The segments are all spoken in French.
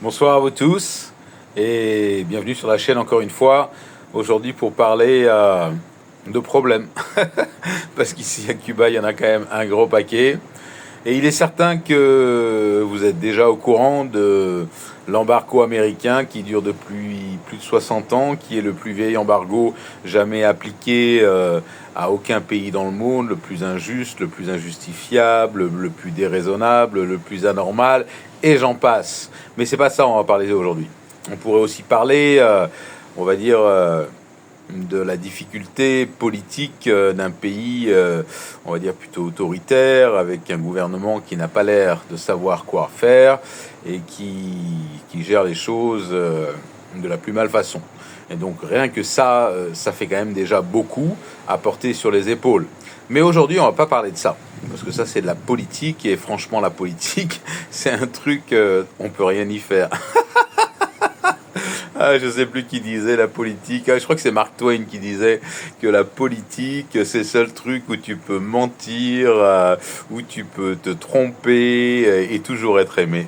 Bonsoir à vous tous et bienvenue sur la chaîne encore une fois. Aujourd'hui pour parler de problèmes. Parce qu'ici à Cuba, il y en a quand même un gros paquet. Et il est certain que vous êtes déjà au courant de l'embargo américain qui dure depuis plus de 60 ans, qui est le plus vieil embargo jamais appliqué à aucun pays dans le monde, le plus injuste, le plus injustifiable, le plus déraisonnable, le plus anormal, et j'en passe. Mais c'est pas ça on va parler aujourd'hui. On pourrait aussi parler, on va dire, de la difficulté politique d'un pays, on va dire plutôt autoritaire, avec un gouvernement qui n'a pas l'air de savoir quoi faire et qui gère les choses de la plus malfaçon. Et donc rien que ça, ça fait quand même déjà beaucoup à porter sur les épaules. Mais aujourd'hui, on va pas parler de ça, parce que ça c'est de la politique, et franchement la politique, c'est un truc, on peut rien y faire. Ah, je sais plus qui disait la politique. Ah, je crois que c'est Mark Twain qui disait que la politique, c'est le seul truc où tu peux mentir, où tu peux te tromper et toujours être aimé.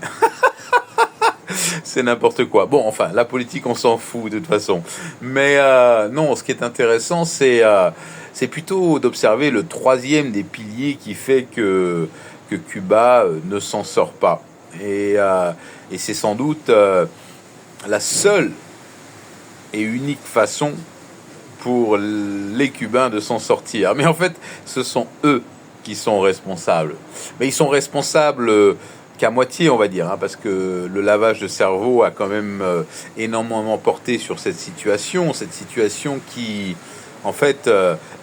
C'est n'importe quoi. Bon, enfin, la politique, on s'en fout de toute façon. Mais non, ce qui est intéressant, c'est plutôt d'observer le troisième des piliers qui fait que Cuba ne s'en sort pas. Et c'est sans doute la seule et unique façon pour les Cubains de s'en sortir. Mais en fait, ce sont eux qui sont responsables. Mais ils sont responsables qu'à moitié, on va dire, hein, parce que le lavage de cerveau a quand même énormément porté sur cette situation qui, en fait,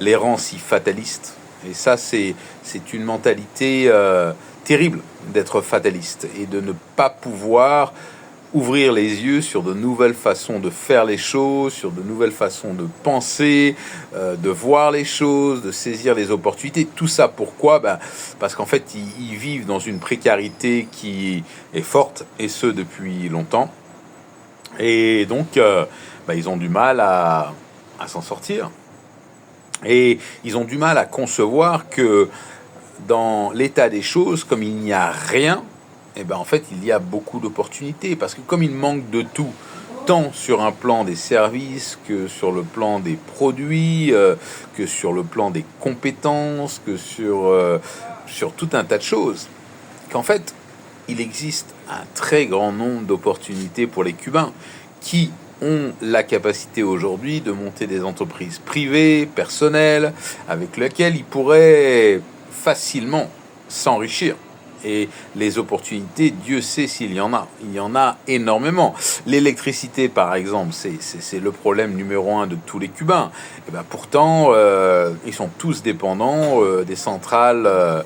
les rend si fatalistes. Et ça, c'est une mentalité terrible d'être fataliste et de ne pas pouvoir ouvrir les yeux sur de nouvelles façons de faire les choses, sur de nouvelles façons de penser, de voir les choses, de saisir les opportunités. Tout ça pourquoi ? Parce qu'en fait, ils vivent dans une précarité qui est forte, et ce depuis longtemps. Et donc, ils ont du mal à s'en sortir. Et ils ont du mal à concevoir que dans l'état des choses, comme il n'y a rien, en fait, il y a beaucoup d'opportunités, parce que comme il manque de tout, tant sur un plan des services que sur le plan des produits, que sur le plan des compétences, que sur tout un tas de choses, qu'en fait, il existe un très grand nombre d'opportunités pour les Cubains qui ont la capacité aujourd'hui de monter des entreprises privées, personnelles, avec lesquelles ils pourraient facilement s'enrichir. Et les opportunités, Dieu sait s'il y en a. Il y en a énormément. L'électricité, par exemple, c'est le problème numéro un de tous les Cubains. Pourtant, ils sont tous dépendants des centrales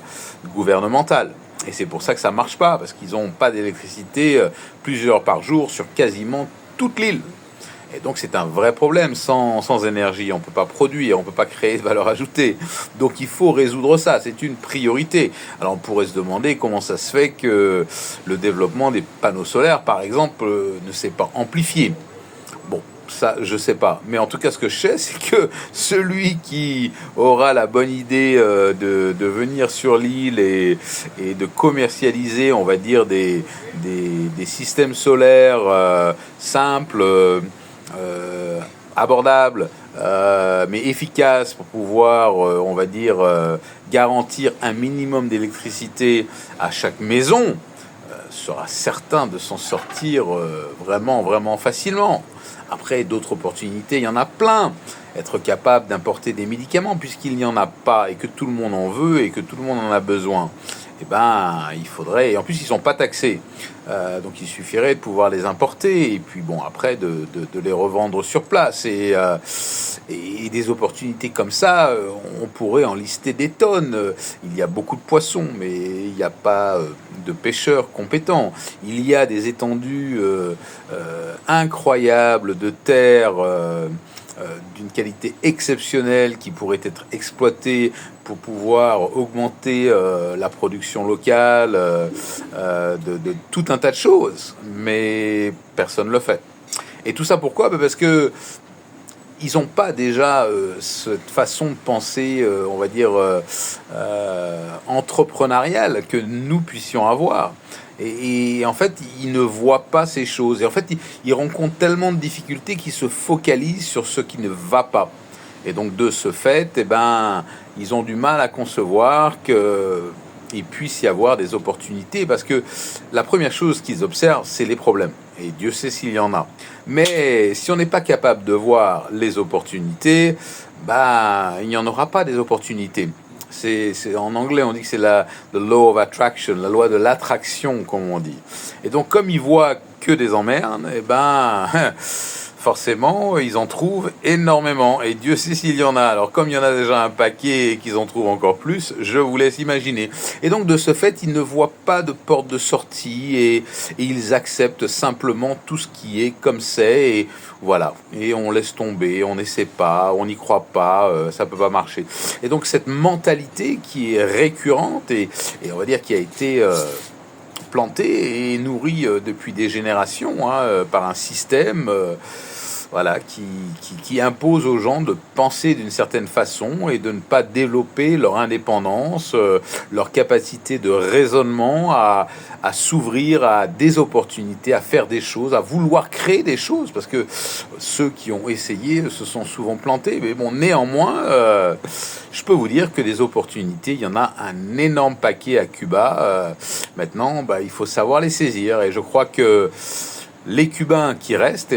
gouvernementales. Et c'est pour ça que ça marche pas, parce qu'ils n'ont pas d'électricité plusieurs par jour sur quasiment toute l'île. Et donc c'est un vrai problème. Sans énergie, on ne peut pas produire, on ne peut pas créer de valeur ajoutée. Donc il faut résoudre ça, c'est une priorité. Alors on pourrait se demander comment ça se fait que le développement des panneaux solaires, par exemple, ne s'est pas amplifié. Bon, ça, je sais pas. Mais en tout cas, ce que je sais, c'est que celui qui aura la bonne idée de venir sur l'île et de commercialiser, on va dire, des systèmes solaires simples, abordable, mais efficace pour pouvoir, on va dire, garantir un minimum d'électricité à chaque maison, sera certain de s'en sortir vraiment, vraiment facilement. Après, d'autres opportunités, il y en a plein. Être capable d'importer des médicaments, puisqu'il n'y en a pas, et que tout le monde en veut, et que tout le monde en a besoin. Il faudrait... Et en plus, ils sont pas taxés. Donc, il suffirait de pouvoir les importer, et puis, bon, après, de les revendre sur place. Et des opportunités comme ça, on pourrait en lister des tonnes. Il y a beaucoup de poissons, mais il n'y a pas de pêcheurs compétents. Il y a des étendues incroyables de terre d'une qualité exceptionnelle qui pourrait être exploitée pour pouvoir augmenter la production locale de tout un tas de choses, mais personne ne le fait. Et tout ça pourquoi ? Parce que ils n'ont pas déjà cette façon de penser, on va dire, entrepreneuriale que nous puissions avoir. Et en fait, ils ne voient pas ces choses. Et en fait, ils rencontrent tellement de difficultés qu'ils se focalisent sur ce qui ne va pas. Et donc, de ce fait, eh ben, ils ont du mal à concevoir qu'il puisse y avoir des opportunités. Parce que la première chose qu'ils observent, c'est les problèmes. Et Dieu sait s'il y en a. Mais si on n'est pas capable de voir les opportunités, bah, il n'y en aura pas des opportunités. En anglais, on dit que c'est the law of attraction, la loi de l'attraction, comme on dit. Et donc, comme ils voient que des emmerdes, eh ben, forcément, ils en trouvent énormément. Et Dieu sait s'il y en a. Alors, comme il y en a déjà un paquet et qu'ils en trouvent encore plus, je vous laisse imaginer. Et donc, de ce fait, ils ne voient pas de porte de sortie et ils acceptent simplement tout ce qui est comme c'est. Et voilà. Et on laisse tomber, on n'essaie pas, on n'y croit pas, ça peut pas marcher. Et donc, cette mentalité qui est récurrente et on va dire qui a été plantée et nourrie depuis des générations par un système voilà, qui impose aux gens de penser d'une certaine façon et de ne pas développer leur indépendance, leur capacité de raisonnement à s'ouvrir à des opportunités, à faire des choses, à vouloir créer des choses, parce que ceux qui ont essayé se sont souvent plantés. Mais bon, néanmoins, je peux vous dire que des opportunités, il y en a un énorme paquet à Cuba. Maintenant, il faut savoir les saisir. Et je crois que les Cubains qui restent,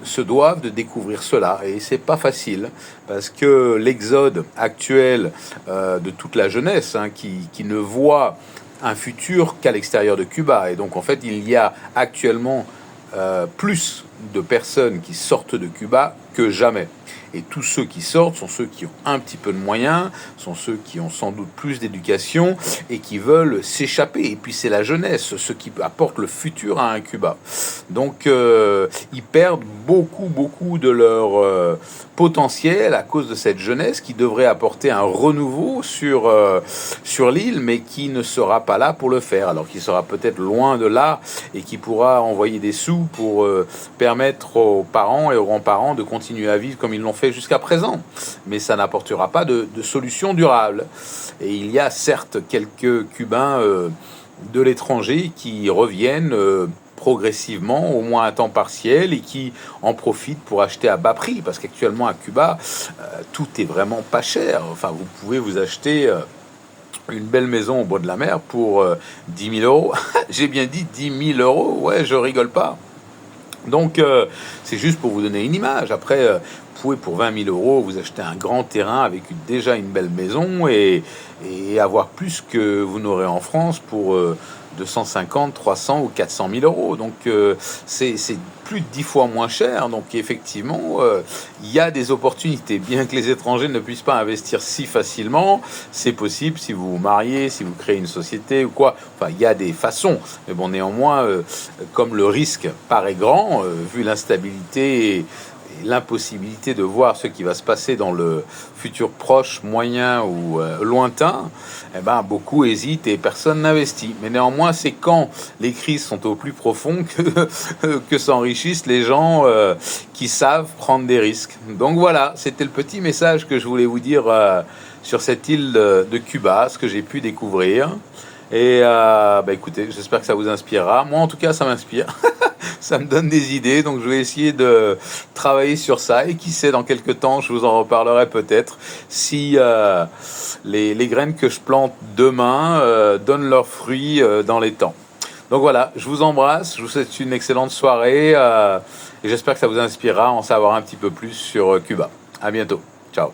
se doivent de découvrir cela. Et c'est pas facile, parce que l'exode actuel de toute la jeunesse, qui ne voit un futur qu'à l'extérieur de Cuba. Et donc, en fait, il y a actuellement plus de personnes qui sortent de Cuba que jamais. Et tous ceux qui sortent sont ceux qui ont un petit peu de moyens, sont ceux qui ont sans doute plus d'éducation et qui veulent s'échapper. Et puis c'est la jeunesse, ceux qui apportent le futur à un Cuba. Donc ils perdent beaucoup de leur potentiel à cause de cette jeunesse qui devrait apporter un renouveau sur l'île, mais qui ne sera pas là pour le faire. Alors qu'il sera peut-être loin de là et qui pourra envoyer des sous pour permettre aux parents et aux grands-parents de continuer à vivre comme ils l'ont fait jusqu'à présent, mais ça n'apportera pas de solution durable. Et il y a certes quelques Cubains de l'étranger qui reviennent progressivement, au moins à temps partiel, et qui en profitent pour acheter à bas prix, parce qu'actuellement à Cuba, tout est vraiment pas cher. Enfin, vous pouvez vous acheter une belle maison au bord de la mer pour 10 000 euros. J'ai bien dit 10 000 euros, ouais, je rigole pas. Donc, c'est juste pour vous donner une image. Après, vous pouvez pour 20 000 euros vous acheter un grand terrain avec déjà une belle maison et avoir plus que vous n'aurez en France pour 250, 300 ou 400 000 euros. Donc, c'est plus de 10 fois moins cher. Donc, effectivement, il y a des opportunités. Bien que les étrangers ne puissent pas investir si facilement, c'est possible si vous vous mariez, si vous créez une société ou quoi. Enfin, il y a des façons. Mais bon, néanmoins, comme le risque paraît grand, vu l'instabilité et l'impossibilité de voir ce qui va se passer dans le futur proche, moyen ou lointain, beaucoup hésitent et personne n'investit. Mais néanmoins, c'est quand les crises sont au plus profond que s'enrichissent les gens qui savent prendre des risques. Donc voilà, c'était le petit message que je voulais vous dire sur cette île de Cuba, ce que j'ai pu découvrir. Et écoutez, j'espère que ça vous inspirera. Moi, en tout cas, ça m'inspire. Ça me donne des idées, donc je vais essayer de travailler sur ça. Et qui sait, dans quelques temps, je vous en reparlerai peut-être, si les graines que je plante demain donnent leurs fruits dans les temps. Donc voilà, je vous embrasse, je vous souhaite une excellente soirée et j'espère que ça vous inspirera à en savoir un petit peu plus sur Cuba. À bientôt, ciao.